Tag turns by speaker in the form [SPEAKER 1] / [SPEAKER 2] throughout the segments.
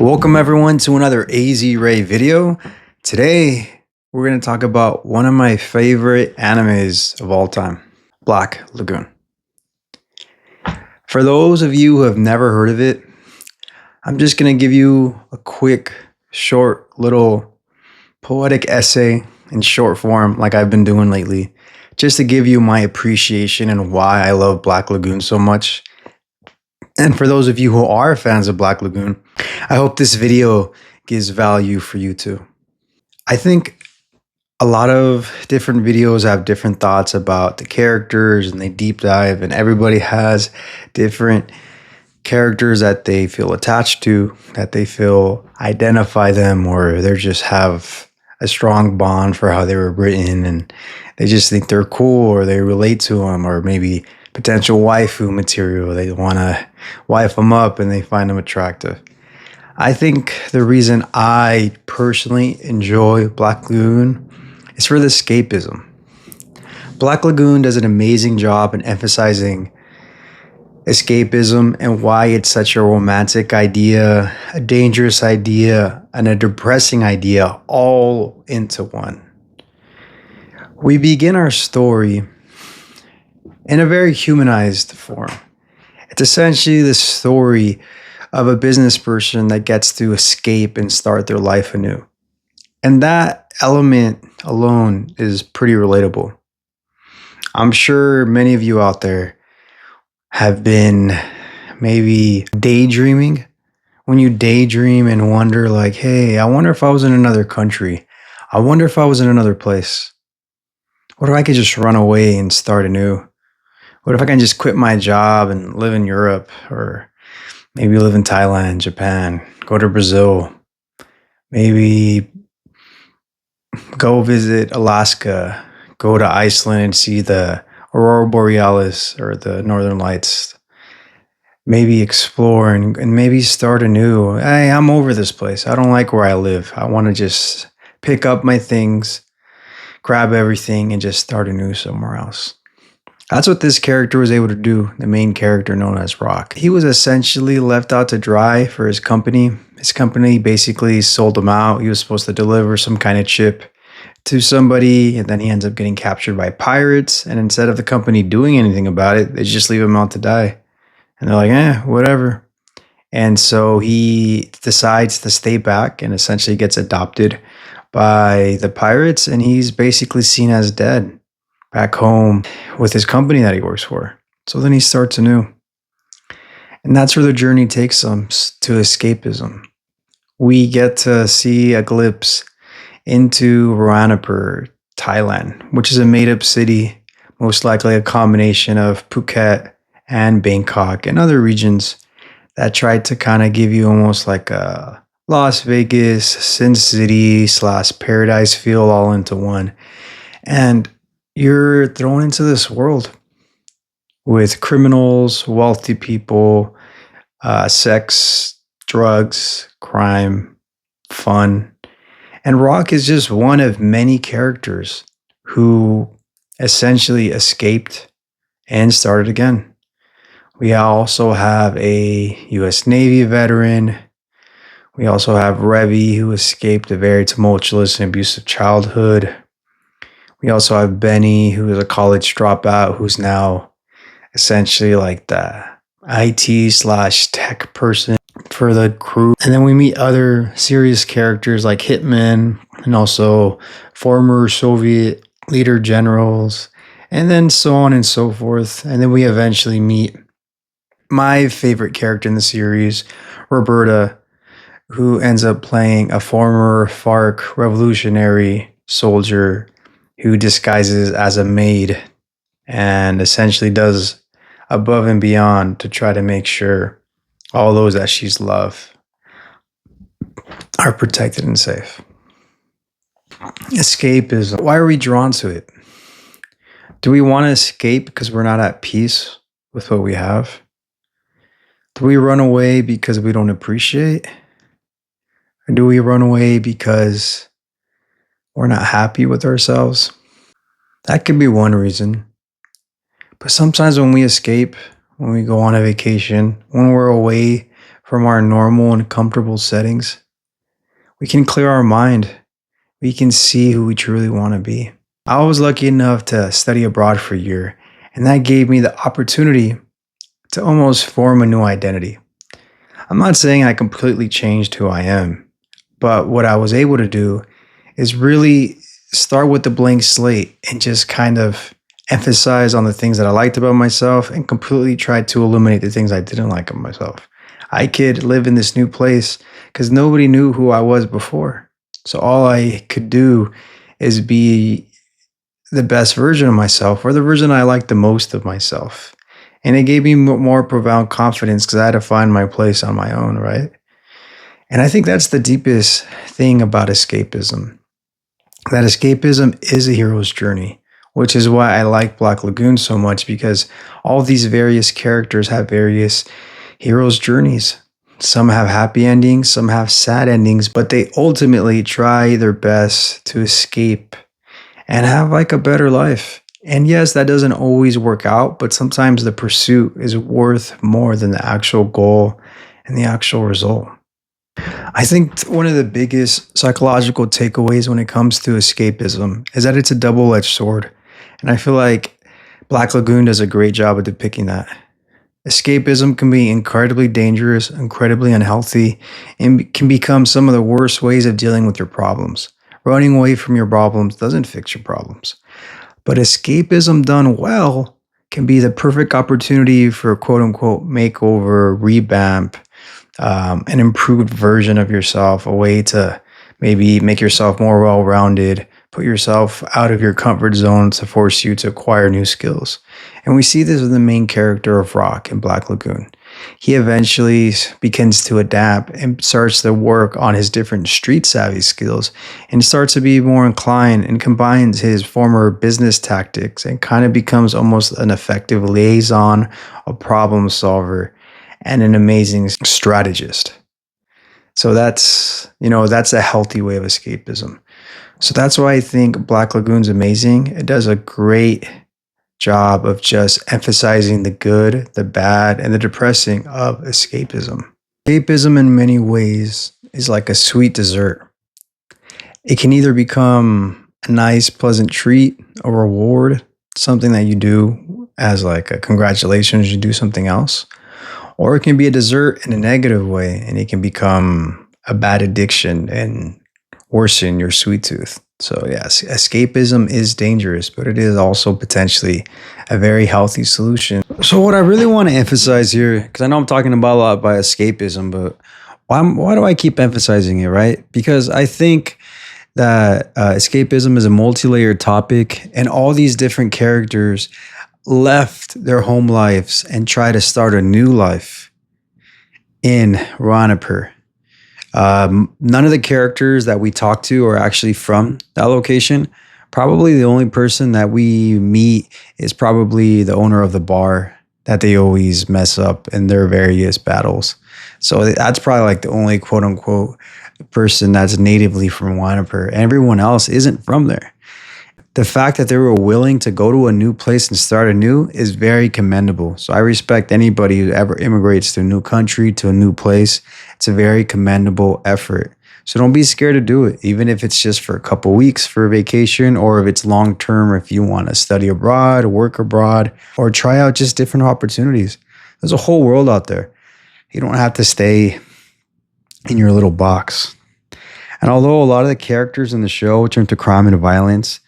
[SPEAKER 1] Welcome everyone to another AZ Ray video. Today we're going to talk about one of my favorite animes of all time, Black Lagoon. For those of you who have never heard of it, I'm just going to give you a quick, short, little poetic essay in short form like I've been doing lately, just to give you my appreciation and why I love Black Lagoon so much. And for those of you who are fans of Black Lagoon, I hope this video gives value for you too. I think a lot of different videos have different thoughts about the characters and they deep dive, and everybody has different characters that they feel attached to, that they feel identify them, or they just have a strong bond for how they were written and they just think they're cool or they relate to them, or maybe potential waifu material. They want to wife them up and they find them attractive. I think the reason I personally enjoy Black Lagoon is for the escapism. Black Lagoon does an amazing job in emphasizing escapism and why it's such a romantic idea, a dangerous idea, and a depressing idea all into one. We begin our story in a very humanized form. It's essentially the story of a business person that gets to escape and start their life anew. And that element alone is pretty relatable. I'm sure many of you out there have been maybe daydreaming. When you daydream and wonder like, hey, I wonder if I was in another country. I wonder if I was in another place. What if I could just run away and start anew? What if I can just quit my job and live in Europe, or maybe live in Thailand, Japan, go to Brazil, maybe go visit Alaska, go to Iceland and see the Aurora Borealis or the Northern Lights, maybe explore and maybe start anew. Hey, I'm over this place. I don't like where I live. I want to just pick up my things, grab everything, and just start anew somewhere else. That's what this character was able to do, the main character known as Rock. He was essentially left out to dry for his company. His company basically sold him out. He was supposed to deliver some kind of chip to somebody, and then he ends up getting captured by pirates. And instead of the company doing anything about it, they just leave him out to die. And they're like, whatever. And so he decides to stay back and essentially gets adopted by the pirates, and he's basically seen as dead back home with his company that he works for. So then he starts anew. And that's where the journey takes him, to escapism. We get to see a glimpse into Ranapur, Thailand, which is a made-up city, most likely a combination of Phuket and Bangkok and other regions that tried to kind of give you almost like a Las Vegas, Sin City / paradise feel all into one. And you're thrown into this world with criminals, wealthy people, sex, drugs, crime, fun. And Rock is just one of many characters who essentially escaped and started again. We also have a US Navy veteran. We also have Revy, who escaped a very tumultuous and abusive childhood. We also have Benny, who is a college dropout, who's now essentially like the IT / tech person for the crew. And then we meet other serious characters like Hitman and also former Soviet leader generals, and then so on and so forth. And then we eventually meet my favorite character in the series, Roberta, who ends up playing a former FARC revolutionary soldier who disguises as a maid and essentially does above and beyond to try to make sure all those that she's loved are protected and safe. Escapism. Why are we drawn to it? Do we want to escape because we're not at peace with what we have? Do we run away because we don't appreciate? Or do we run away because we're not happy with ourselves? That could be one reason. But sometimes when we escape, when we go on a vacation, when we're away from our normal and comfortable settings, we can clear our mind. We can see who we truly want to be. I was lucky enough to study abroad for a year, and that gave me the opportunity to almost form a new identity. I'm not saying I completely changed who I am, but what I was able to do is really start with the blank slate and just kind of emphasize on the things that I liked about myself and completely try to eliminate the things I didn't like of myself. I could live in this new place because nobody knew who I was before. So all I could do is be the best version of myself or the version I like the most of myself. And it gave me more profound confidence because I had to find my place on my own, right? And I think that's the deepest thing about escapism. That escapism is a hero's journey, which is why I like Black Lagoon so much because all these various characters have various hero's journeys. Some have happy endings, some have sad endings, but they ultimately try their best to escape and have like a better life. And yes, that doesn't always work out, but sometimes the pursuit is worth more than the actual goal and the actual result. I think one of the biggest psychological takeaways when it comes to escapism is that it's a double edged sword. And I feel like Black Lagoon does a great job of depicting that. Escapism can be incredibly dangerous, incredibly unhealthy, and can become some of the worst ways of dealing with your problems. Running away from your problems doesn't fix your problems. But escapism done well can be the perfect opportunity for quote unquote makeover, revamp, an improved version of yourself, a way to maybe make yourself more well rounded, put yourself out of your comfort zone to force you to acquire new skills. And we see this with the main character of Rock in Black Lagoon. He eventually begins to adapt and starts to work on his different street savvy skills and starts to be more inclined and combines his former business tactics and kind of becomes almost an effective liaison, a problem solver, and an amazing strategist. So that's a healthy way of escapism. So that's why I think Black Lagoon's amazing. It does a great job of just emphasizing the good, the bad, and the depressing of escapism. Escapism, in many ways, is like a sweet dessert. It can either become a nice, pleasant treat, a reward, something that you do as like a congratulations, you do something else, or it can be a dessert in a negative way and it can become a bad addiction and worsen your sweet tooth. So yes, escapism is dangerous, but it is also potentially a very healthy solution. So what I really want to emphasize here, because I know I'm talking about a lot about escapism, but why do I keep emphasizing it, right? Because I think that escapism is a multi-layered topic, and all these different characters left their home lives and try to start a new life in Ranipur. None of the characters that we talk to are actually from that location. Probably the only person that we meet is probably the owner of the bar that they always mess up in their various battles. So that's probably like the only quote unquote person that's natively from Wanapur. Everyone else isn't from there. The fact that they were willing to go to a new place and start anew is very commendable. So I respect anybody who ever immigrates to a new country, to a new place. It's a very commendable effort. So don't be scared to do it, even if it's just for a couple weeks for a vacation, or if it's long term, if you want to study abroad, work abroad, or try out just different opportunities. There's a whole world out there. You don't have to stay in your little box. And although a lot of the characters in the show turn to crime and violence,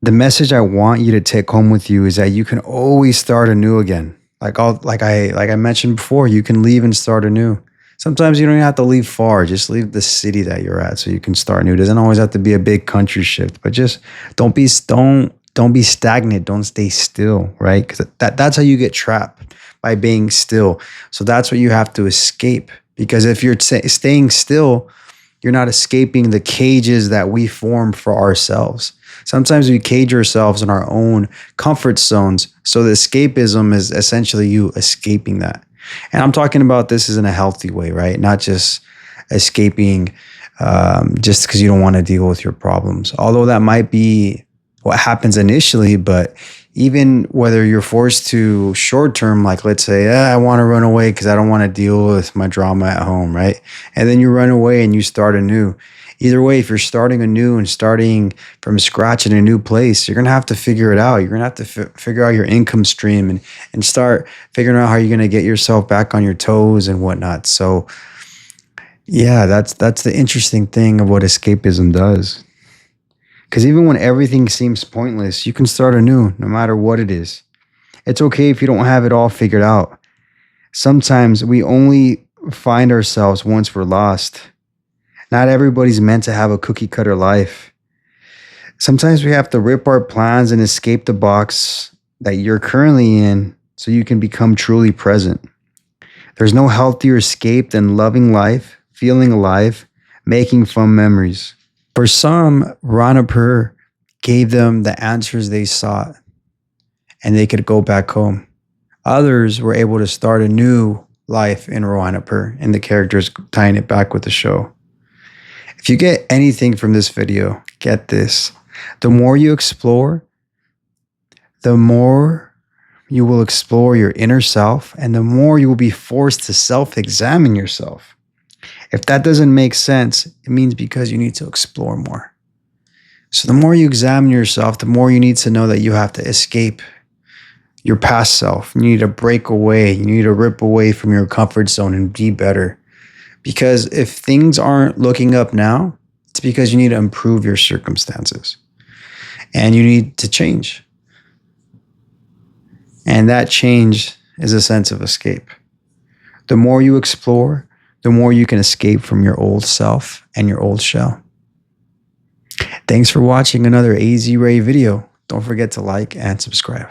[SPEAKER 1] the message I want you to take home with you is that you can always start anew again. Like I mentioned before, you can leave and start anew. Sometimes you don't even have to leave far. Just leave the city that you're at so you can start new. It doesn't always have to be a big country shift, but just don't be stagnant. Don't stay still, right? Because that's how you get trapped, by being still. So that's what you have to escape. Because if you're staying still, you're not escaping the cages that we form for ourselves. Sometimes we cage ourselves in our own comfort zones. So the escapism is essentially you escaping that. And I'm talking about this is in a healthy way, right? Not just escaping just because you don't want to deal with your problems. Although that might be what happens initially, but Even whether you're forced to short term, like let's say, I want to run away because I don't want to deal with my drama at home, right? And then you run away and you start anew. Either way, if you're starting anew and starting from scratch in a new place, you're going to have to figure it out. You're going to have to figure out your income stream and start figuring out how you're going to get yourself back on your toes and whatnot. So, yeah, that's the interesting thing of what escapism does. Because even when everything seems pointless, you can start anew no matter what it is. It's okay if you don't have it all figured out. Sometimes we only find ourselves once we're lost. Not everybody's meant to have a cookie cutter life. Sometimes we have to rip our plans and escape the box that you're currently in so you can become truly present. There's no healthier escape than loving life, feeling alive, making fun memories. For some, Ranapur gave them the answers they sought and they could go back home. Others were able to start a new life in Ranapur, and the characters tying it back with the show. If you get anything from this video, get this. The more you explore, the more you will explore your inner self, and the more you will be forced to self-examine yourself. If that doesn't make sense, it means because you need to explore more. So the more you examine yourself, the more you need to know that you have to escape your past self. You need to break away. You need to rip away from your comfort zone and be better. Because if things aren't looking up now, it's because you need to improve your circumstances. And you need to change. And that change is a sense of escape. The more you explore, the more you can escape from your old self and your old shell. Thanks for watching another AZ Ray video. Don't forget to like and subscribe.